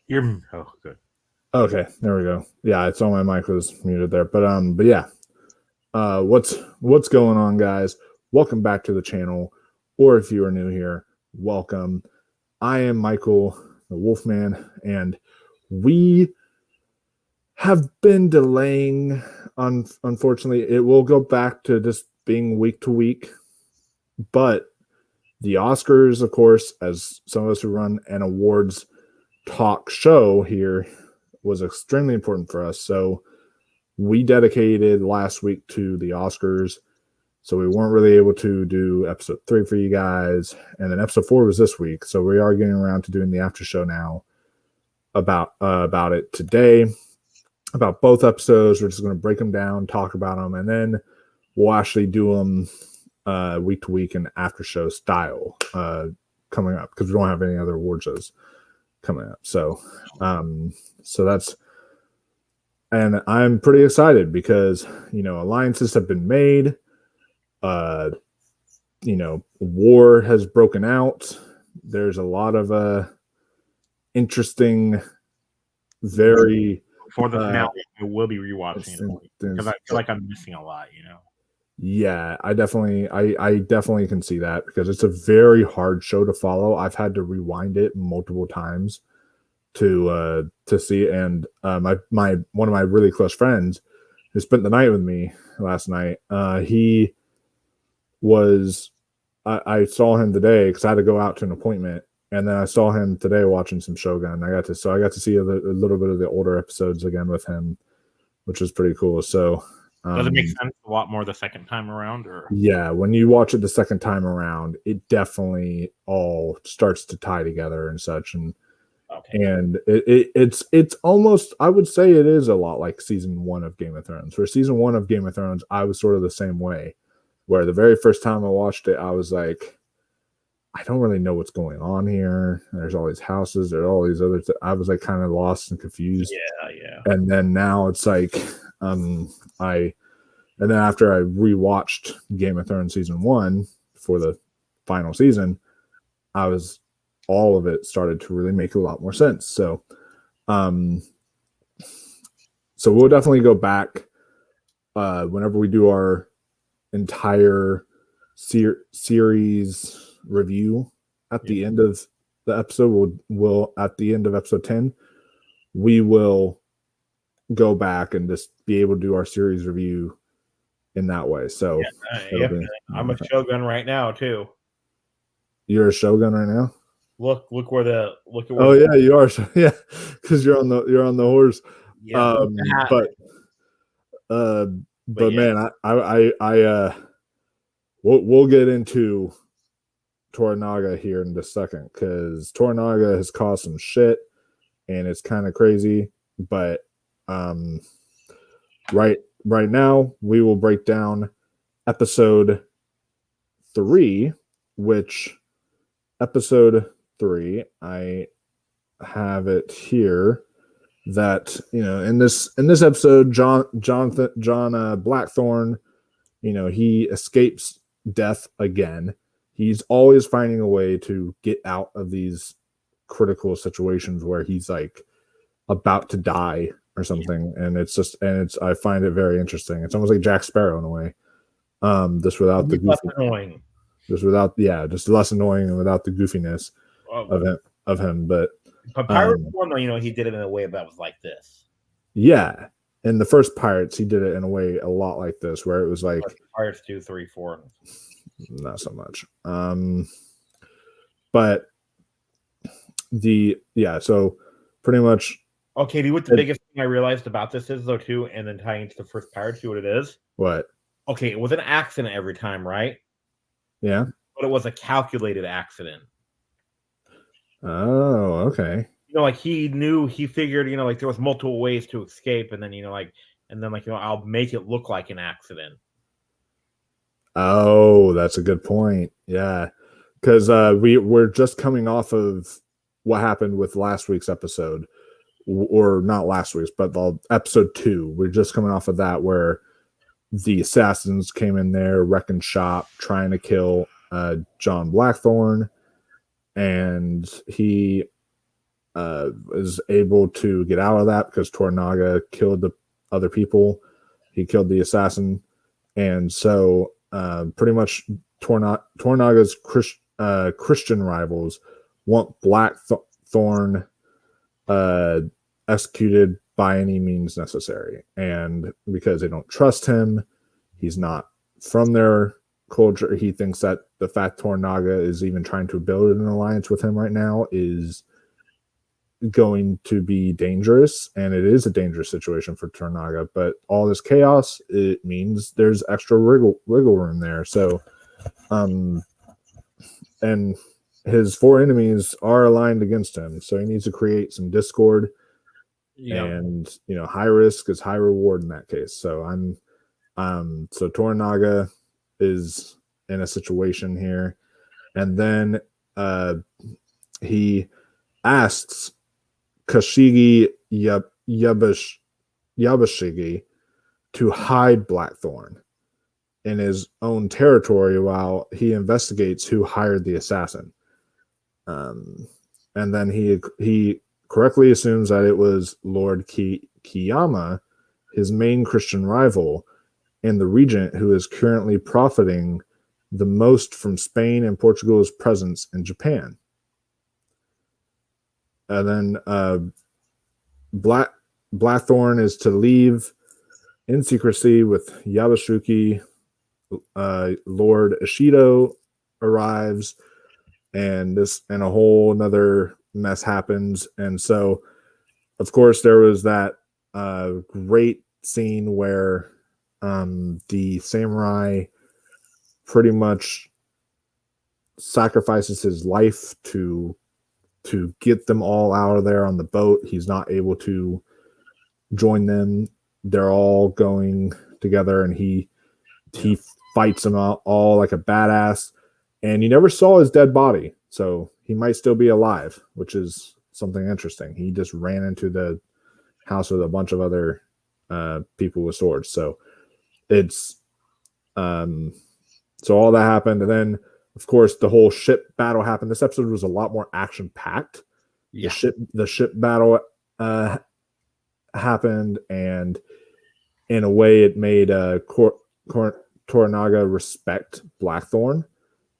You're good. Okay, there we go. Yeah, I saw my mic was muted there, but yeah. What's going on, guys? Welcome back to the channel, or if you are new here, welcome. I am Michael, the Wolfman, and we have been delaying. Unfortunately, it will go back to just being week to week, but the Oscars, of course, as some of us who run an awards talk show here, was extremely important for us. So we dedicated last week to the Oscars. So we weren't really able to do episode 3 for you guys. And then episode 4 was this week. So we are getting around to doing the after show now about it today, about both episodes. We're just going to break them down, talk about them, and then we'll actually do them week to week and after show style coming up, because we don't have any other award shows coming up. So that's, and I'm pretty excited because, alliances have been made. War has broken out. There's a lot of interesting, very for the finale. I will be rewatching it because I feel like I'm missing a lot. Yeah, I definitely can see that, because it's a very hard show to follow. I've had to rewind it multiple times to see it. And one of my really close friends who spent the night with me last night, he was, I saw him today because I had to go out to an appointment, and then I saw him today watching some Shogun. I got to see a little bit of the older episodes again with him, which was pretty cool. So does it make sense a lot more the second time around? Or yeah, when you watch it the second time around, it definitely all starts to tie together and such. And and it's almost, I would say it is a lot like season 1 of Game of Thrones. For season 1 of Game of Thrones, I was sort of the same way, where the very first time I watched it, I was like, I don't really know what's going on here. There's all these houses, there's all these other I was like kind of lost and confused. Yeah. And then now it's like, and then after I rewatched Game of Thrones season 1 for the final season, all of it started to really make a lot more sense. So, so we'll definitely go back whenever we do our entire series review at the end of the episode. We'll at the end of episode 10, we will go back and just be able to do our series review in that way. So I'm a Shogun right now too. You're a Shogun right now? Look where yeah, you are. Yeah, because you're on the horse. Yeah. But man, I we'll get into Toranaga here in just a second, because Toranaga has caused some shit and it's kind of crazy. But right now we will break down episode 3, which episode 3, I have it here, that in this episode, John Blackthorne, he escapes death again. He's always finding a way to get out of these critical situations where he's like about to die or something. And I find it very interesting. It's almost like Jack Sparrow in a way. Just without the goofy, just less annoying and without the goofiness of him. But Pirates 1, though, he did it in a way that was like this. Yeah. In the first Pirates, he did it in a way a lot like this, where it was like Pirates 2, 3, 4. Not so much. But so pretty much. Okay, what the biggest thing I realized about this is, though, too, and then tying into the first Pirates, see what it is? What? Okay, it was an accident every time, right? Yeah. But it was a calculated accident. Oh, okay. He figured, there was multiple ways to escape, and then, I'll make it look like an accident. Oh, that's a good point. Yeah. Because we're just coming off of what happened with last week's episode, or not last week's, but the episode 2. We're just coming off of that, where the assassins came in there, wrecking shop, trying to kill John Blackthorne, and he is able to get out of that because Toranaga killed the other people. He killed the assassin, and so pretty much Toranaga's Christian rivals want Blackthorn executed by any means necessary, and because they don't trust him, he's not from their culture. He thinks that the fact Toranaga is even trying to build an alliance with him right now is going to be dangerous, and it is a dangerous situation for Toranaga. But all this chaos, it means there's extra wiggle room there. So, and his 4 enemies are aligned against him, so he needs to create some discord. Yeah. And high risk is high reward in that case. So so Toranaga is in a situation here, and then he asks Kashigi Yabashigi to hide Blackthorn in his own territory while he investigates who hired the assassin. And then he correctly assumes that it was Lord Kiyama, his main Christian rival, and the regent who is currently profiting the most from Spain and Portugal's presence in Japan. And then Blackthorn is to leave in secrecy with Yabashuki. Lord Ishido arrives, and a whole another mess happens. And so, of course, there was that great scene where the samurai pretty much sacrifices his life to get them all out of there on the boat. He's not able to join them. They're all going together, and he fights them all like a badass. And you never saw his dead body, so he might still be alive, which is something interesting. He just ran into the house with a bunch of other people with swords. So it's so all that happened, and then of course the whole ship battle happened. This episode was a lot more action packed. Yeah. The ship battle happened, and in a way it made Toranaga respect Blackthorn.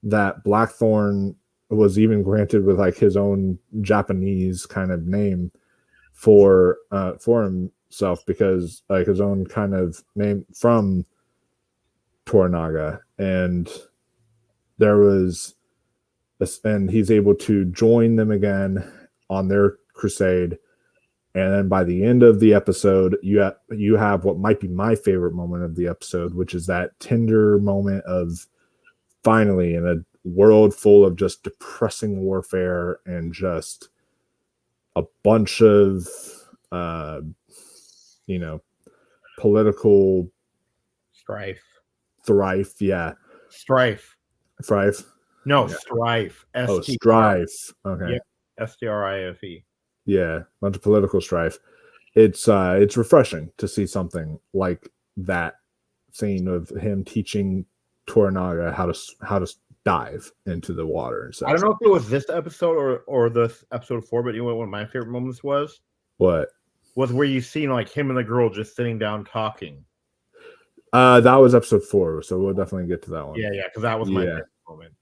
That Blackthorn was even granted with like his own Japanese kind of name for himself, because like his own kind of name from Toranaga, and there was this, and he's able to join them again on their crusade. And then by the end of the episode, you have what might be my favorite moment of the episode, which is that tender moment of finally in a world full of just depressing warfare and just a bunch of political strife. Strife. Okay. Yeah. STRIFE. Yeah, a bunch of political strife. It's refreshing to see something like that scene of him teaching Toranaga how to dive into the water and stuff. I don't know if it was this episode or this episode 4, but you know what one of my favorite moments was? What? Was where you seen like him and the girl just sitting down talking. That was episode 4, so we'll definitely get to that one. Yeah, because that was my favorite moment.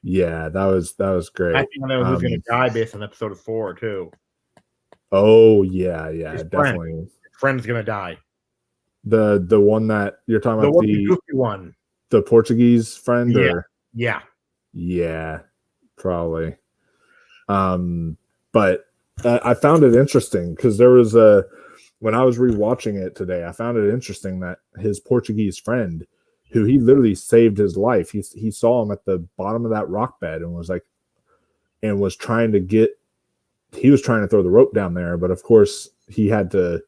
Yeah, that was great. I think I know who's going to die based on episode 4 too. Oh yeah, definitely. His friend's going to die. The one that you're talking about, the goofy one, the Portuguese friend, yeah, probably. But I found it interesting because there was when I was rewatching it today, I found it interesting that his Portuguese friend, who he literally saved his life, he saw him at the bottom of that rock bed and was trying to throw the rope down there, but of course the other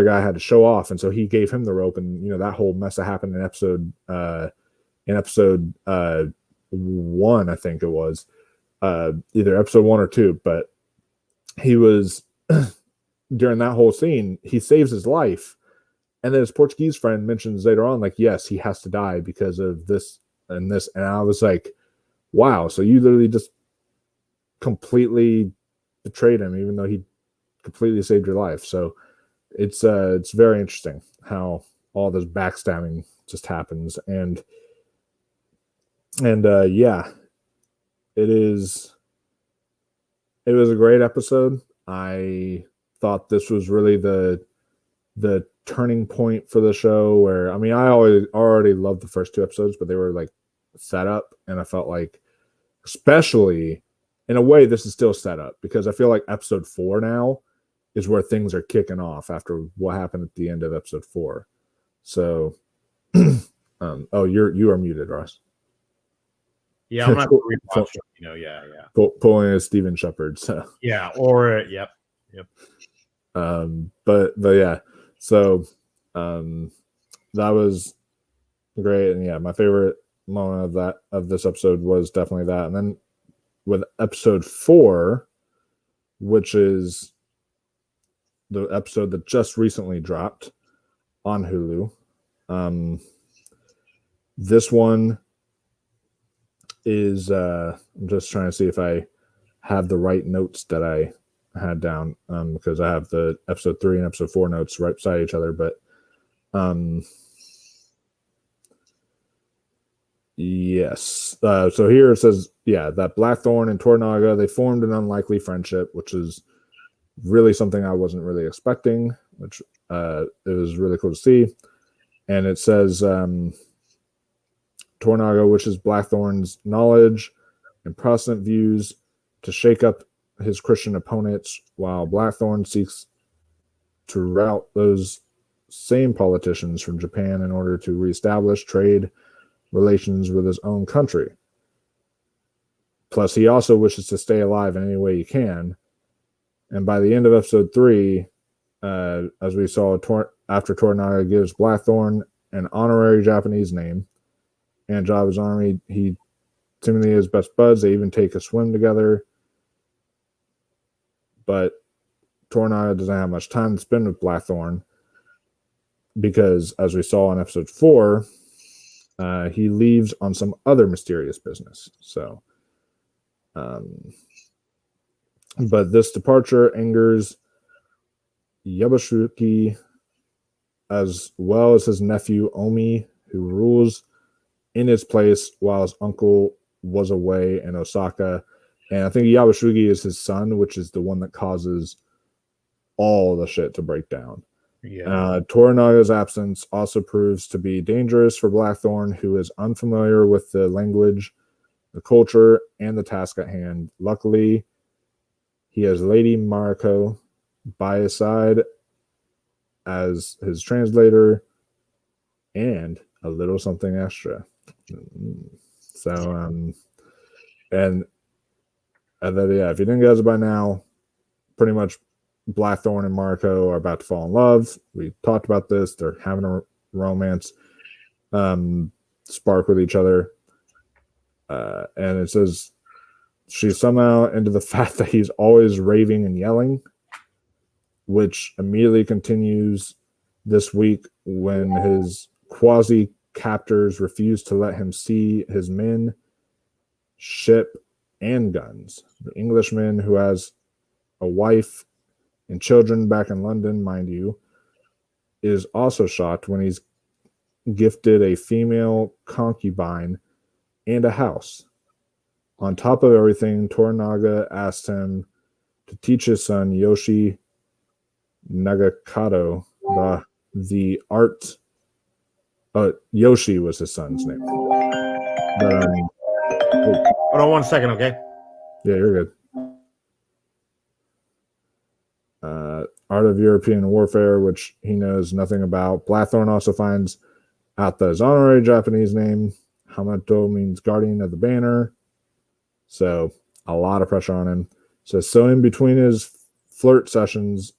guy had to show off, and so he gave him the rope, and that whole mess that happened in episode 1, I think it was, either episode 1 or 2, but he was during that whole scene, he saves his life, and then his Portuguese friend mentions later on, like, yes, he has to die because of this and this, and I was like, wow, so you literally just completely betrayed him, even though he completely saved your life. So it's very interesting how all this backstabbing just happens, and yeah, it was a great episode. I thought this was really the turning point for the show, where, I mean, I already loved the first 2 episodes, but they were like set up, and I felt like, especially in a way, this is still set up, because I feel like episode 4 now is where things are kicking off after what happened at the end of episode 4. So oh, you are muted, Ross. Yeah, I'm not rewatch it, yeah. Pulling a Steven Shepard. So yeah, or yep. But yeah, so that was great, and yeah, my favorite moment of this episode was definitely that. And then with episode 4, which is the episode that just recently dropped on Hulu, this one is I'm just trying to see if I have the right notes that I had down, because I have the episode 3 and episode 4 notes right beside each other, but yes. So here it says, yeah, that Blackthorn and Tornaga, they formed an unlikely friendship, which is really something I wasn't really expecting, which it was really cool to see. And it says Tornaga wishes Blackthorn's knowledge and Protestant views to shake up his Christian opponents, while Blackthorn seeks to rout those same politicians from Japan in order to reestablish trade relations with his own country. Plus, he also wishes to stay alive in any way he can. And by the end of episode 3, as we saw, after Tornaga gives Blackthorn an honorary Japanese name and job his army, he seemingly is best buds. They even take a swim together. But Tornaga doesn't have much time to spend with Blackthorn because, as we saw in episode 4, he leaves on some other mysterious business. So, but this departure angers Yabashuki as well as his nephew Omi, who rules in his place while his uncle was away in Osaka. And I think Yabashugi is his son, which is the one that causes all the shit to break down. Yeah. Toranaga's absence also proves to be dangerous for Blackthorn, who is unfamiliar with the language, the culture, and the task at hand. Luckily, he has Lady Mariko by his side as his translator and a little something extra. So, and then, yeah, if you didn't guess it by now, pretty much Blackthorn and Mariko are about to fall in love. We talked about this. They're having a romance spark with each other. And it says she's somehow into the fact that he's always raving and yelling, which immediately continues this week when his quasi-captors refuse to let him see his men, ship, and guns. The Englishman, who has a wife and children back in London, mind you, is also shocked when he's gifted a female concubine and a house. On top of everything, Toranaga asked him to teach his son Yoshi Nagakato the art. Yoshi was his son's name. But, hold on 1 second, okay? Yeah, you're good. Art of European warfare, which he knows nothing about. Blackthorn also finds out that his honorary Japanese name, Hamato, means guardian of the banner. So a lot of pressure on him. So in between his flirt sessions,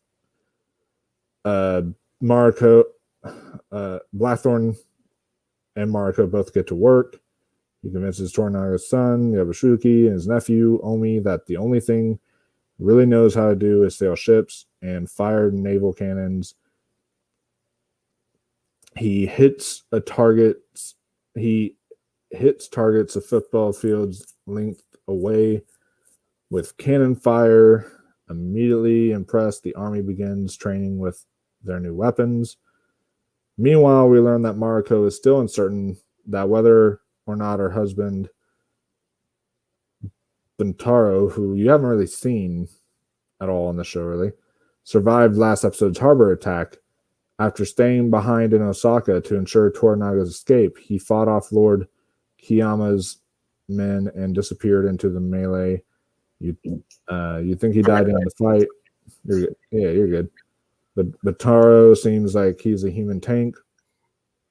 Blackthorn and Mariko both get to work. He convinces Toranaga's son, Yabashuki, and his nephew, Omi, that the only thing he really knows how to do is sail ships and fire naval cannons. He hits targets a football field's length away with cannon fire immediately impressed. The army begins training with their new weapons. Meanwhile, we learn that Mariko is still uncertain that whether or not her husband, Bintaro, who you haven't really seen at all on the show, really, survived last episode's harbor attack. After staying behind in Osaka to ensure Toranaga's escape, he fought off Lord Kiyama's men and disappeared into the melee. You think he died in the fight? You're good. Yeah, you're good. But Taro seems like he's a human tank.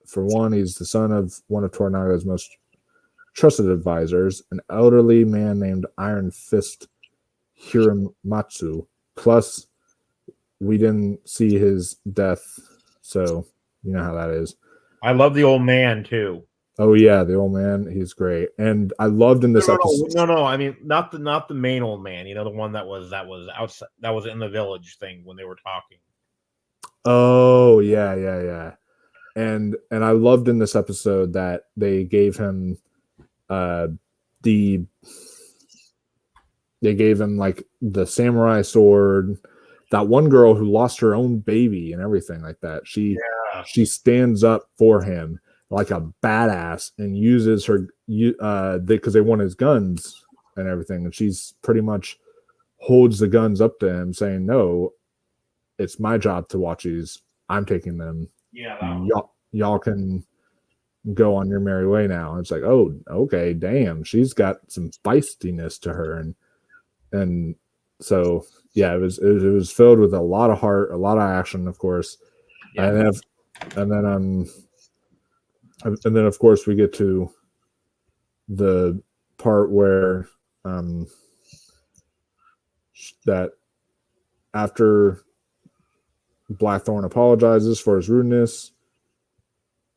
For one, he's the son of one of Toranaga's most trusted advisors, an elderly man named Iron Fist Hiramatsu. Plus, we didn't see his death, so you know how that is. I love the old man too. Oh yeah, the old man, he's great. And I loved in this episode. No, I mean not the main old man, the one that was outside, that was in the village thing when they were talking. Oh yeah. And I loved in this episode that they gave him they gave him like the samurai sword. That one girl who lost her own baby and everything like that. She stands up for him like a badass and uses her because they want his guns and everything, and she's pretty much holds the guns up to him saying, no, it's my job to watch these, I'm taking them, y'all can go on your merry way now. And it's like, oh, okay, damn, she's got some feistiness to her. And so yeah, it was filled with a lot of heart, a lot of action, of course. And then of course we get to the part where that after Blackthorn apologizes for his rudeness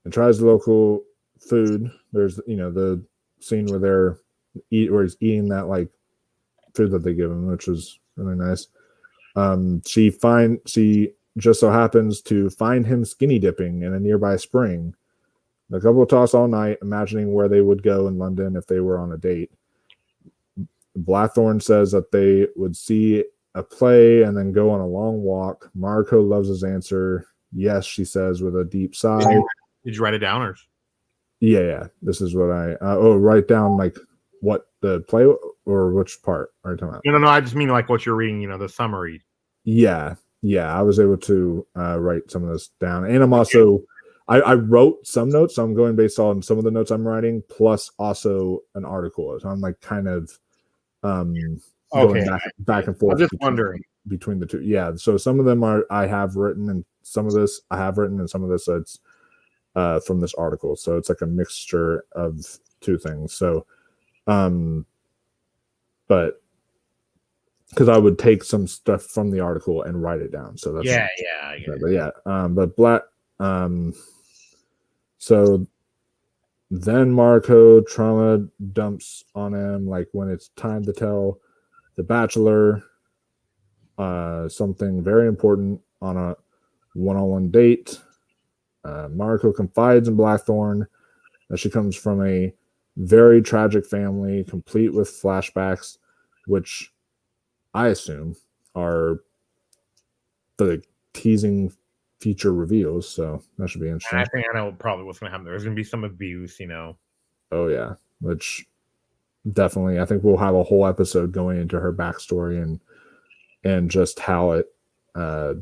and tries the local food, there's the scene where where he's eating that like food that they give him, which was really nice. She just so happens to find him skinny dipping in a nearby spring. The couple talks all night, imagining where they would go in London if they were on a date. Blackthorn says that they would see a play and then go on a long walk. Mariko loves his answer. Yes, she says with a deep sigh. Did you write it down or? Yeah. This is what I write down, like what the play or which part are you talking about? No. I just mean like what you're reading. The summary. Yeah. I was able to write some of this down, and I'm also I wrote some notes. So I'm going based on some of the notes I'm writing, plus also an article. So I'm like kind of going back and forth. I'm just wondering between the two. Yeah. So some of them I have written, and some of this I have written, and some of this it's from this article. So it's like a mixture of two things. So, but because I would take some stuff from the article and write it down. So that's I get it. But yeah. But Black. So then Mariko trauma dumps on him, like when it's time to tell the Bachelor something very important on a one-on-one date. Mariko confides in Blackthorn that she comes from a very tragic family, complete with flashbacks, which I assume are the teasing future reveals. So that should be interesting. And I think I know probably what's going to happen. There's going to be some abuse, Oh yeah, which definitely I think we'll have a whole episode going into her backstory and just how it how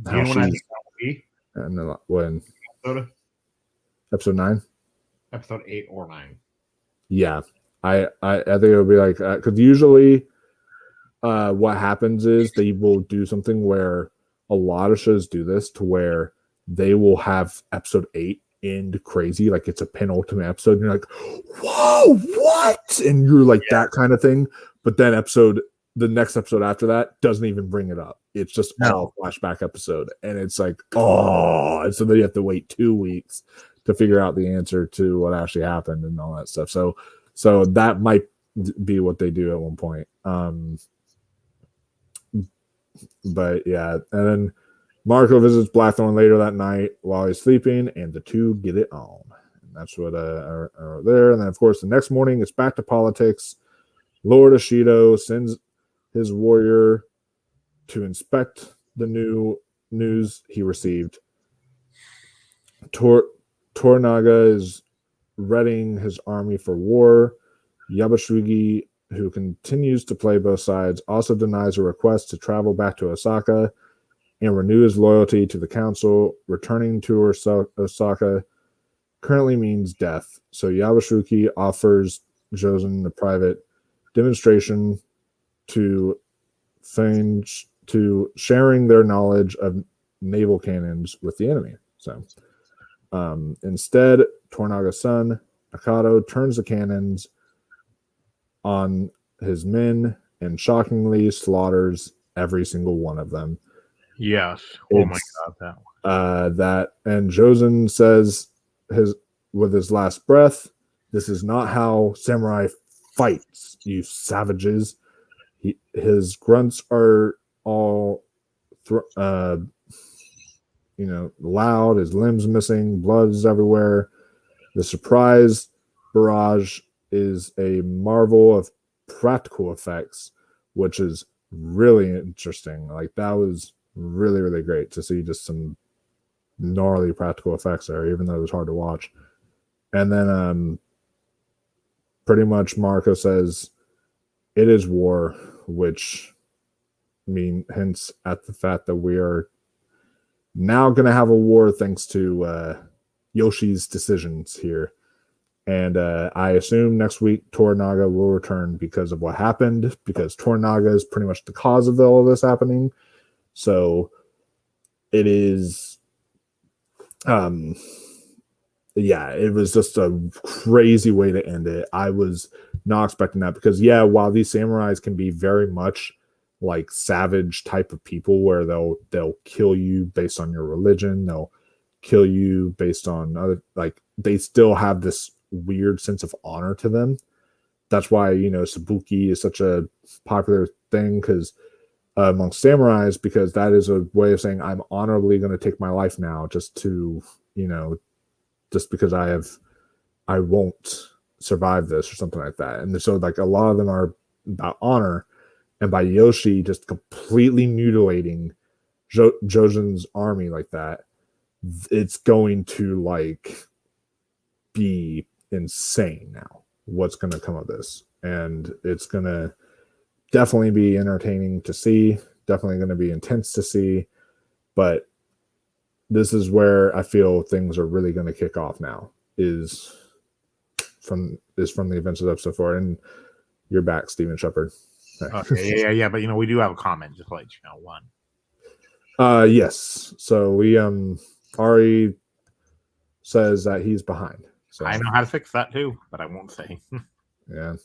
she's and when episode 9, episode 8 or 9. Yeah, I think it'll be like because usually what happens is they will do something where a lot of shows do this to where they will have episode 8 end crazy, like it's a penultimate episode, and you're like, whoa, what? And you're like that kind of thing. But then the next episode after that doesn't even bring it up. It's just all flashback episode, and it's like, oh, and so then you have to wait 2 weeks to figure out the answer to what actually happened and all that stuff. So that might be what they do at one point. But yeah, and then Mariko visits Blackthorn later that night while he's sleeping, and the two get it on. And that's what are there. And then of course the next morning it's back to politics. Lord Ashido sends his warrior to inspect the new news he received. Toranaga is readying his army for war. Yabashigi, who continues to play both sides, also denies a request to travel back to Osaka and renew his loyalty to the council. Returning to Osaka currently means death, so Yabashiki offers Josen a private demonstration to sharing their knowledge of naval cannons with the enemy. So instead, Toranaga's son, Akado, turns the cannons on his men and shockingly slaughters every single one of them. Yes. Oh my God, that and Josen says with his last breath, "This is not how samurai fights, you savages." His grunts are all loud, his limbs missing, blood is everywhere. The surprise barrage is a marvel of practical effects, which is really interesting. Like, that was really, really great to see just some gnarly practical effects there, even though it was hard to watch. And then pretty much Marco says it is war, which hints at the fact that we are now going to have a war thanks to Yoshi's decisions here. And I assume next week Toranaga will return because of what happened, because Toranaga is pretty much the cause of all of this happening. So it is, it was just a crazy way to end it. I was not expecting that because, while these samurais can be very much like savage type of people where they'll kill you based on your religion, they'll kill you based on other, like, they still have this weird sense of honor to them. That's why Sabuki is such a popular thing because amongst samurais, because that is a way of saying I'm honorably going to take my life now, just to just because I won't survive this or something like that. And so, like, a lot of them are about honor. And by Yoshi just completely mutilating Jojen's army like that, it's going to like be insane now. What's going to come of this? And it's going to definitely be entertaining to see. Definitely going to be intense to see. But this is where I feel things are really going to kick off now. Is from the events of episode 4. And you're back, Steven Shepard. Okay, yeah. But we do have a comment, just to let you know. One. Yes. So we Ari says that he's behind. So I know how to fix that too, but I won't say. Yeah.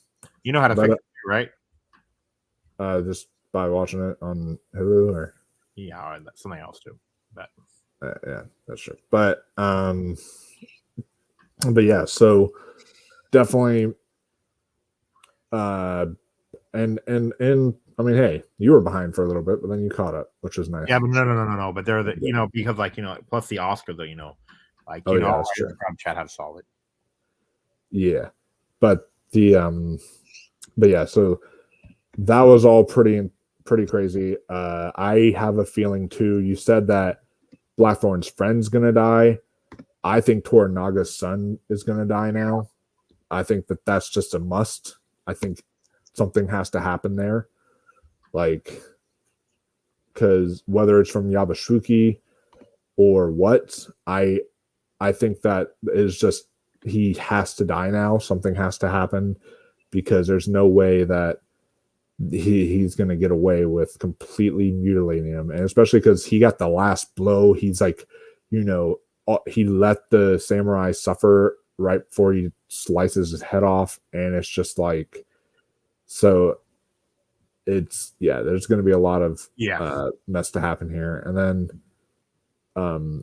You know how to fix it, right? Just by watching it on Hulu, or or that's something else too. But yeah, that's true. But yeah, so definitely and I mean, hey, you were behind for a little bit, but then you caught up, which is nice. Yeah, but no. But they're the because plus the Oscar though, that's true. The chat have solid. Yeah, but so that was all pretty crazy. I have a feeling too. You said that Blackthorn's friend's gonna die. I think Toranaga's son is gonna die now. I think that's just a must. I think something has to happen there, like, because whether it's from Yabashiki or what, I think that is just, he has to die now. Something has to happen, because there's no way that he's going to get away with completely mutilating him. And especially because he got the last blow. He's like, he let the samurai suffer right before he slices his head off. And it's just like, so it's, there's going to be a lot of mess to happen here. And then,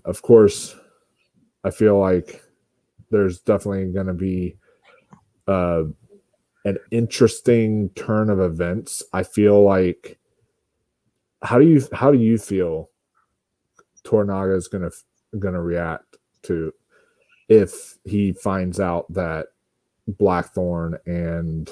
of course, I feel like there's definitely going to be an interesting turn of events. I feel like, how do you feel Toranaga is gonna react to if he finds out that Blackthorn and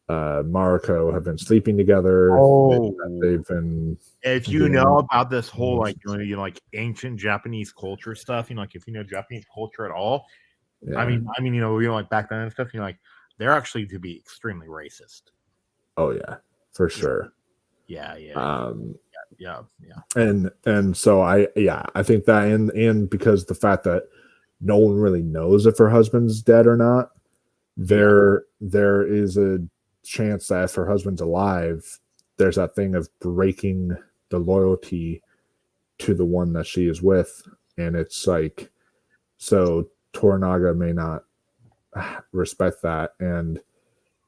Mariko have been sleeping together. Oh, they've been. If you know about this whole like like ancient Japanese culture stuff, like if you know Japanese culture at all, Yeah. I mean, like back then and stuff, like they're actually to be extremely racist. Oh yeah, for sure. Yeah. And so I think that and because the fact that no one really knows if her husband's dead or not, there is a chance that if her husband's alive, there's that thing of breaking the loyalty to the one that she is with, and it's like, so Toranaga may not respect that, and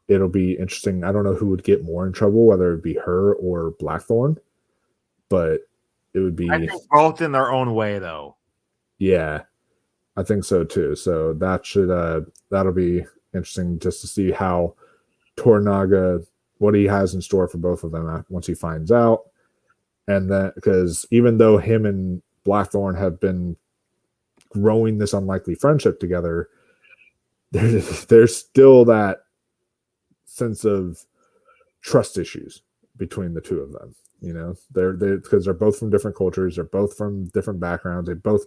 it'll be interesting. I don't know who would get more in trouble, whether it be her or Blackthorn, but it would be, I think both in their own way, though. Yeah, I think so too. So that should that'll be interesting just to see how Toranaga, what he has in store for both of them once he finds out. And then, because even though him and Blackthorn have been growing this unlikely friendship together, there's still that sense of trust issues between the two of them. They're because they're both from different cultures, they're both from different backgrounds, they both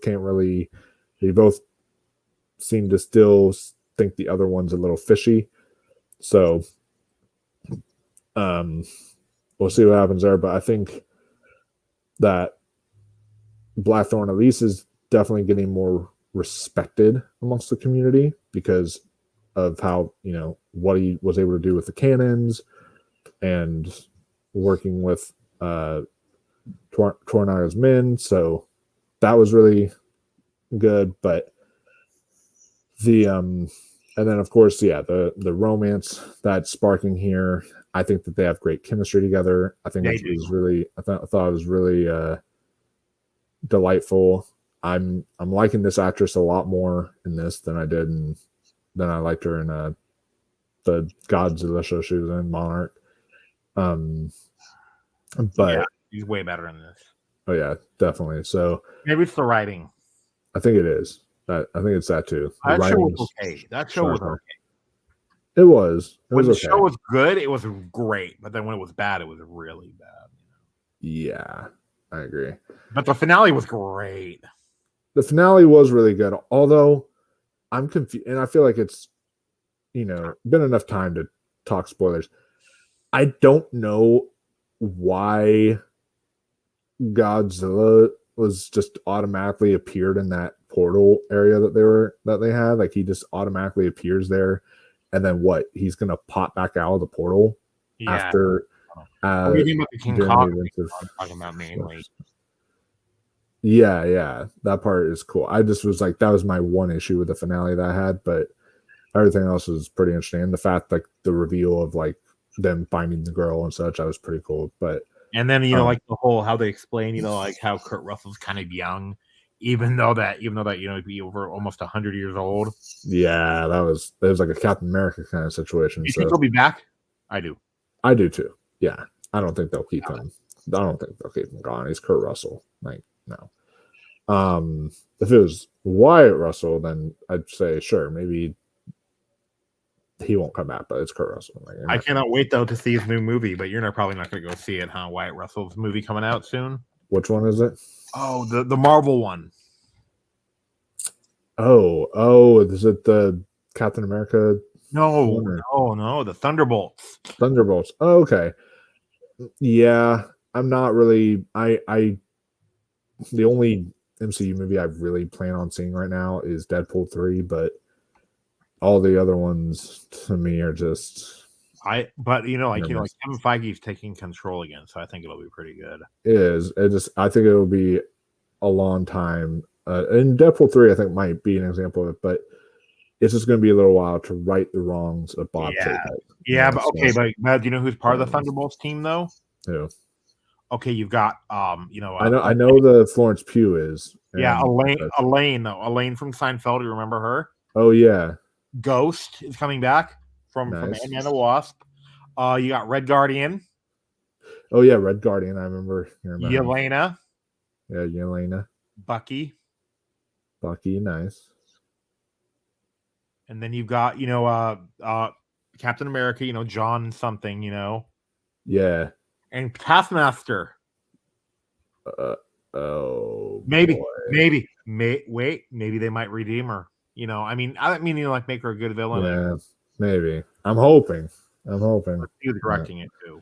seem to still think the other one's a little fishy. So we'll see what happens there, but I think that Blackthorn at least is definitely getting more respected amongst the community because of how, what he was able to do with the cannons and working with Toranaga's men. So that was really good. But and then of course, the romance that's sparking here, I think that they have great chemistry together. I think it was really, I thought it was really delightful. I'm liking this actress a lot more in this than I liked her in the Godzilla show she was in, Monarch. But he's way better in this. Oh yeah, definitely. So maybe it's the writing. I think it is. I think it's that too. That show was okay. It was. When the show was good, it was great. But then when it was bad, it was really bad. Yeah, I agree. But the finale was great. The finale was really good. Although I'm confused, and I feel like it's, been enough time to talk spoilers. I don't know why Godzilla was just automatically appeared in that portal area that they had. Like he just automatically appears there, and then what? He's gonna pop back out of the portal after. What do you think about the King Kong? Talking about mainly. Yeah, that part is cool. I just was like, that was my one issue with the finale that I had, but everything else was pretty interesting. And the fact, like the reveal of like them finding the girl and such, that was pretty cool. But and then like the whole how they explain, like how Kurt Russell's kind of young, even though that he'd be over almost 100 years old. Yeah, that was like a Captain America kind of situation. You think he'll be back? I do too. Yeah, I don't think they'll keep him. I don't think they'll keep him gone. He's Kurt Russell. Like, no. If it was Wyatt Russell, then I'd say sure, maybe he won't come back, but it's Kurt Russell. Like, I cannot wait though to see his new movie, but you're probably not going to go see it, huh? Wyatt Russell's movie coming out soon. Which one is it? Oh, the Marvel one. Oh, is it the Captain America? No, the Thunderbolts. Thunderbolts. Oh, okay. Yeah, I'm not really. The only MCU movie I really plan on seeing right now is Deadpool 3, but all the other ones to me are just. Kevin Feige's taking control again, so I think it'll be pretty good. It is. I think it'll be a long time. And Deadpool 3, I think, might be an example of it, but it's just going to be a little while to right the wrongs of Bob Chapek. Yeah, but okay, but do you know who's part of the Thunderbolts team though? Who? Okay, you've got I know the Florence Pugh is. Elaine from Seinfeld. You remember her? Oh yeah. Ghost is coming back from Ant-Man and the Wasp. You got Red Guardian. Oh yeah, Red Guardian. I remember. Yelena. Yeah, Yelena. Bucky, nice. And then you've got Captain America, John something, Yeah. and Taskmaster. Oh Maybe, boy. maybe they might redeem her. I don't mean like make her a good villain. Yeah, maybe. I'm hoping. He was directing it too.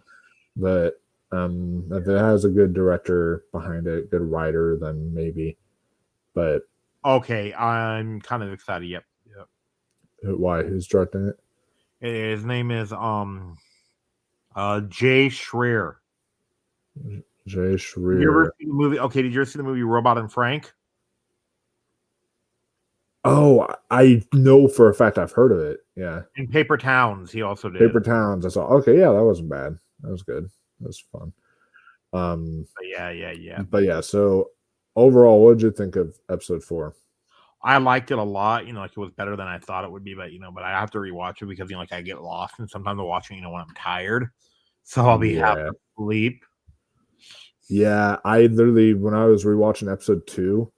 But if it has a good director behind it, good writer, then maybe. But okay, I'm kind of excited. Yep. Why? Who's directing it? His name is Jay Schreier. Jay Schreier. Did you ever see the movie? Okay, did you ever see the movie Robot and Frank? Oh, I know for a fact I've heard of it. Yeah. In Paper Towns, he also did. Paper Towns. I saw. Okay, yeah, that wasn't bad. That was good. That was fun. Yeah. But yeah, so overall, what did you think of episode 4? I liked it a lot. Like it was better than I thought it would be, but I have to rewatch it because like I get lost, and sometimes I'm watching, when I'm tired, so I'll be half asleep. Yeah, I literally when I was rewatching episode 2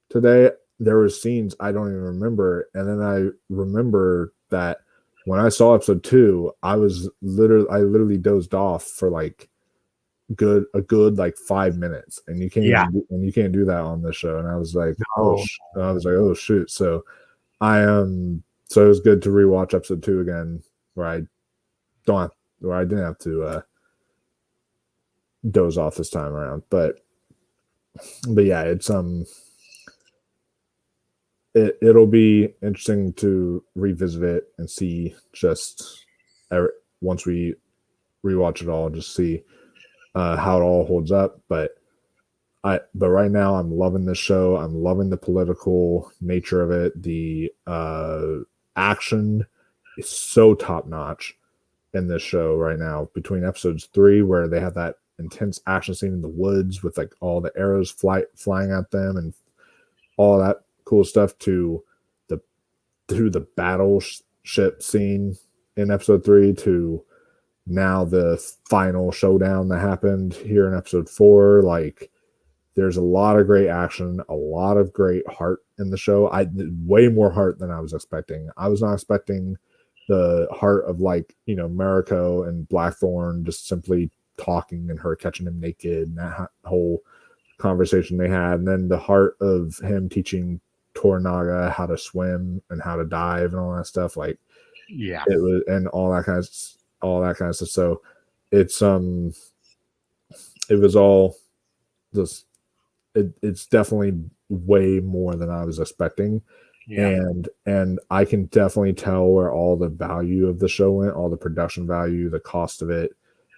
today, there were scenes I don't even remember, and then I remember that when I saw episode 2, I literally dozed off for like a good like 5 minutes, and you can't do that on this show. And I was like, oh shoot. So so it was good to rewatch episode 2 again, where I didn't have to doze off this time around. But yeah, it's it'll be interesting to revisit it and see just once we rewatch it all, just see how it all holds up. But right now I'm loving this show. I'm loving the political nature of it. The action is so top notch in this show right now. Between episodes 3, where they have that intense action scene in the woods with like all the arrows flying at them and all that cool stuff, to the battleship scene in episode 3, to now the final showdown that happened here in episode 4. Like, there's a lot of great action, a lot of great heart in the show. Way more heart than I was expecting. I was not expecting the heart of like, Mariko and Blackthorn just simply talking and her catching him naked, and that whole conversation they had, and then the heart of him teaching Toranaga how to swim and how to dive and all that stuff. Like, yeah, it was, and all that kind of stuff. So it's it was all just it's definitely way more than I was expecting. Yeah. And I can definitely tell where all the value of the show went, all the production value, the cost of it.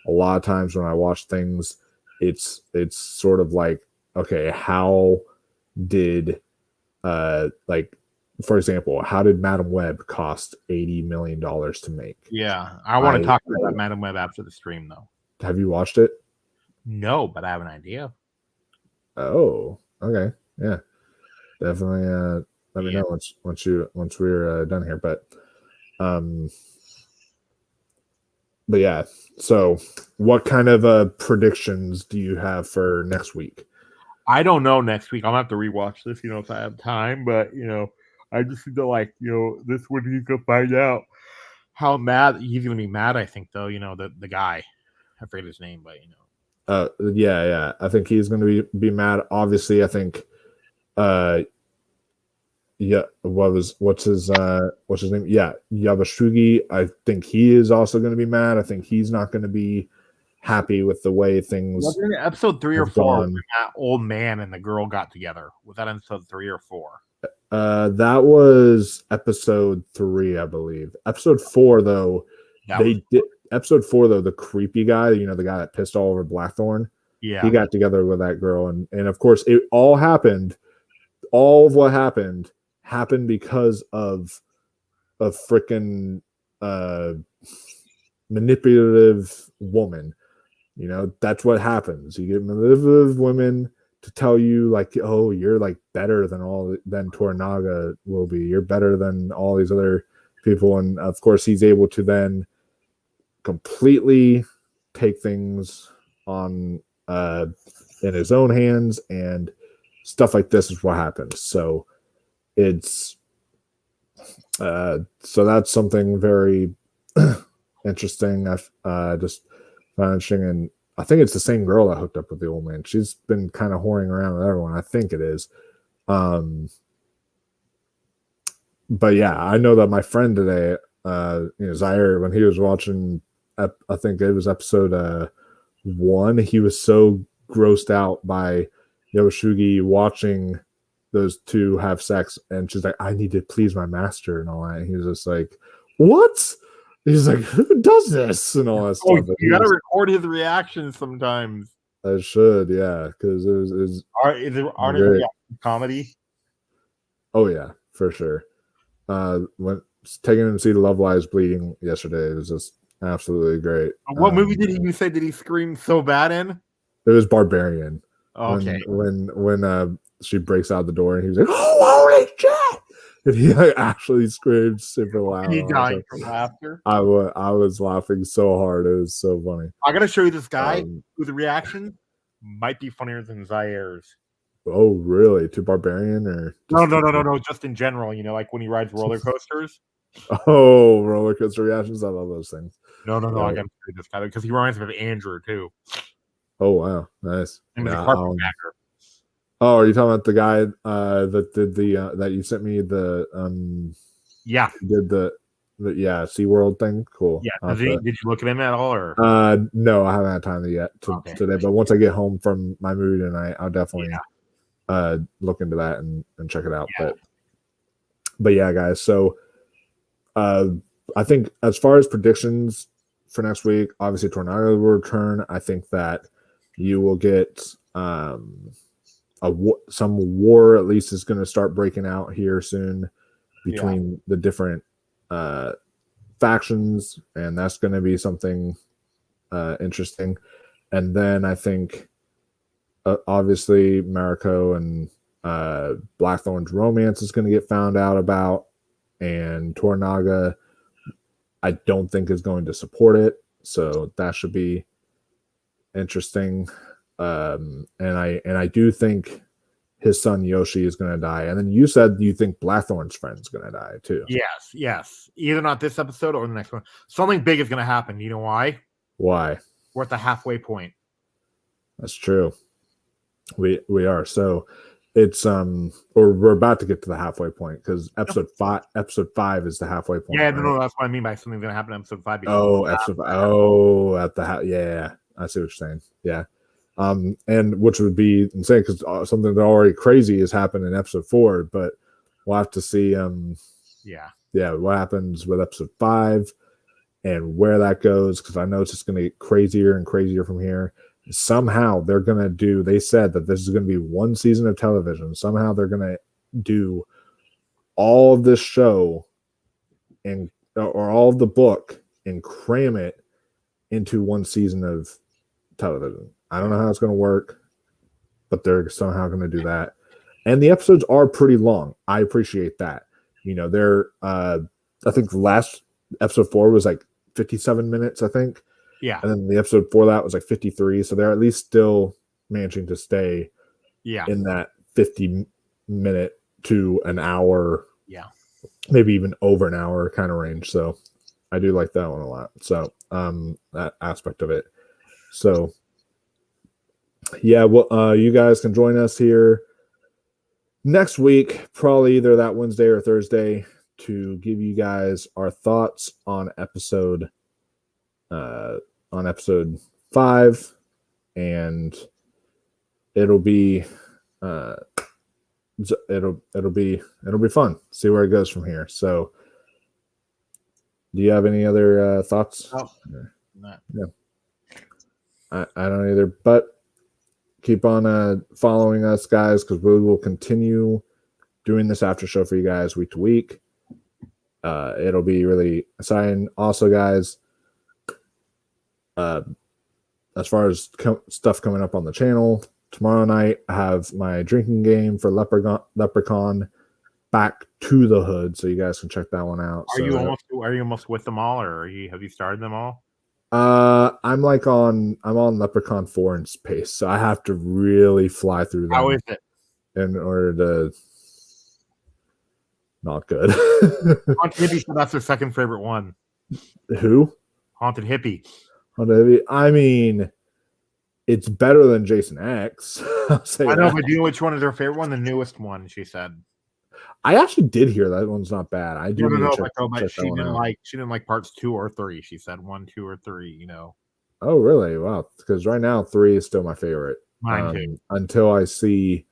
A lot of times when I watch things, it's sort of like, okay, how did like, for example, how did Madam Web cost $80 million to make? Yeah, I want to talk about Madam Web after the stream, though. Have you watched it? No, but I have an idea. Oh, okay, yeah, definitely. Let me know once we're done here. But yeah. So, what kind of predictions do you have for next week? I don't know next week. I'm gonna have to rewatch this, if I have time. But I just feel like this would you could find out how mad he's gonna be mad. I think though, the guy, I forget his name, but yeah, I think he's going to be mad. Obviously, I think yeah, what's his name? Yeah, Yabashigi. I think he is also going to be mad. I think he's not going to be happy with the way things. Was it episode 3 or 4 when that old man and the girl got together? Was that episode 3 or 4? That was episode 3, I believe. Episode 4, though, episode 4, though, the creepy guy, the guy that pissed all over Blackthorn. Yeah, he got together with that girl, and of course, it all happened. All of what happened because of a freaking manipulative woman. That's what happens. You get manipulative women to tell you like, oh, you're like better than Toranaga will be. You're better than all these other people. And of course, he's able to then completely take things on in his own hands, and stuff like this is what happens. So it's so that's something very interesting. I just found interesting, and I think it's the same girl that hooked up with the old man. She's been kind of whoring around with everyone. I think it is. But yeah, I know that my friend today, Zaire, when he was watching, I think it was episode 1, he was so grossed out by Yoshugi watching those two have sex, and she's like, I need to please my master and all that. And he was just like, what? He's like, who does this and all that stuff. You gotta record his reactions sometimes. I should, yeah, because it was is it comedy? Oh yeah, for sure. When taking him to see the Love Lies Bleeding yesterday, it was just absolutely great. What movie did you say did he scream so bad in? It was Barbarian. Okay. When she breaks out the door and he was like, "Oh, holy shit!" And he like actually screamed super loud. He died from laughter. I was laughing so hard. It was so funny. I gotta show you this guy whose reaction might be funnier than Zaire's. Oh, really? To Barbarian or no, just in general, like when he rides roller coasters. Oh, roller coaster reactions. I love those things. No, I gotta show you this guy because he reminds me of Andrew too. Oh wow, nice. Oh, are you talking about the guy that did the that you sent me the did the SeaWorld thing? Cool. Yeah. Did you look at him at all or no, I haven't had time yet today, but once I get home from my movie tonight, I'll definitely look into that and check it out. Yeah. But yeah, guys, so I think as far as predictions for next week, obviously Tornado will return. I think that you will get some war at least is going to start breaking out here soon between the different factions, and that's going to be something interesting. And then I think obviously Mariko and Blackthorn's romance is going to get found out about, and Toranaga I don't think is going to support it, so that should be interesting. And I do think his son Yoshi is going to die. And then you said you think Blackthorn's friend's going to die too. Yes. Either not this episode or the next one. Something big is going to happen. You know why? Why? We're at the halfway point. That's true. We are. So it's or we're about to get to the halfway point because episode 5 is the halfway point. Yeah, no, that's what I mean by something's going to happen in episode 5. Episode 5. Oh, at the yeah. I see what you're saying. Yeah. And which would be insane because something that already crazy has happened in episode 4, but we'll have to see what happens with episode 5 and where that goes, because I know it's just going to get crazier and crazier from here. Somehow they're going to do, they said that this is going to be one season of television. Somehow they're going to do all of this show or all of the book and cram it into one season of television. I don't know how it's going to work, but they're somehow going to do that. And the episodes are pretty long. I appreciate that. They're I think the last episode 4 was like 57 minutes, I think. Yeah. And then the episode before that was like 53. So they're at least still managing to stay in that 50-minute to an hour. Yeah. Maybe even over an hour kind of range. So I do like that one a lot. So that aspect of it. So yeah, well, you guys can join us here next week, probably either that Wednesday or Thursday, to give you guys our thoughts on episode 5, and it'll be fun. See where it goes from here. So, do you have any other thoughts? Oh, no. Yeah, I don't either, but keep on following us, guys, because we will continue doing this after show for you guys week to week. It'll be really exciting. Also, guys, as far as stuff coming up on the channel, tomorrow night I have my drinking game for Leprechaun Back to the Hood, so you guys can check that one out. Are you almost with them all, or have you started them all? I'm on Leprechaun 4 in space, so I have to really fly through them. How is it? In order to not good. Maybe that's their second favorite one. Who? Haunted Hippie. I mean, it's better than Jason X. I'll say I know, that. but do you know which one is her favorite one? The newest one, she said. I actually did hear that one's not bad. I do need to check but that one out. she didn't like parts 2 or 3. She said 1, 2, or 3. You know. Oh, really? Wow. Because right now 3 is still my favorite. Mine too. Until I see,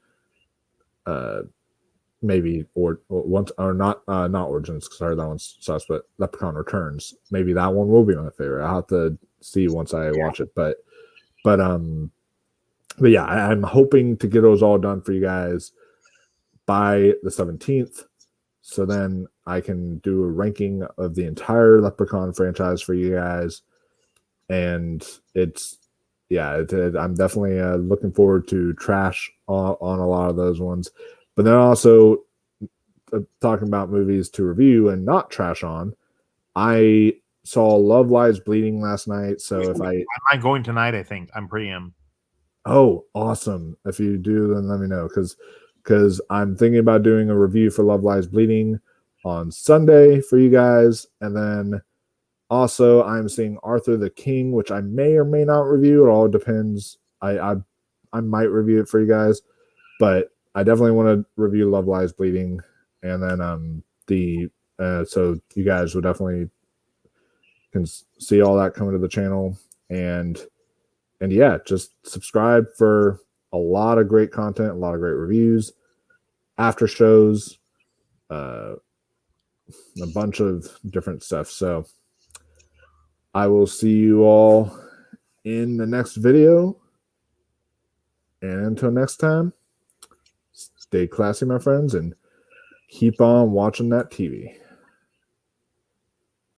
maybe or once or not Origins, because I heard that one's sus, but Leprechaun Returns. Maybe that one will be my favorite. I'll have to see once I watch it. But yeah, I'm hoping to get those all done for you guys by the 17th. So then I can do a ranking of the entire Leprechaun franchise for you guys. And I'm definitely looking forward to trash on a lot of those ones. But then also talking about movies to review and not trash on, I saw Love Lies Bleeding last night. So if I might going tonight, I think I'm pretty Oh, awesome! If you do, then let me know because I'm thinking about doing a review for Love Lies Bleeding on Sunday for you guys, and then also I'm seeing Arthur the King, which I may or may not review. It all depends. I might review it for you guys, but I definitely want to review Love Lies Bleeding, and then so you guys will definitely can see all that coming to the channel, and yeah, just subscribe for a lot of great content, a lot of great reviews, after shows, a bunch of different stuff. So I will see you all in the next video. And until next time, stay classy, my friends, and keep on watching that TV.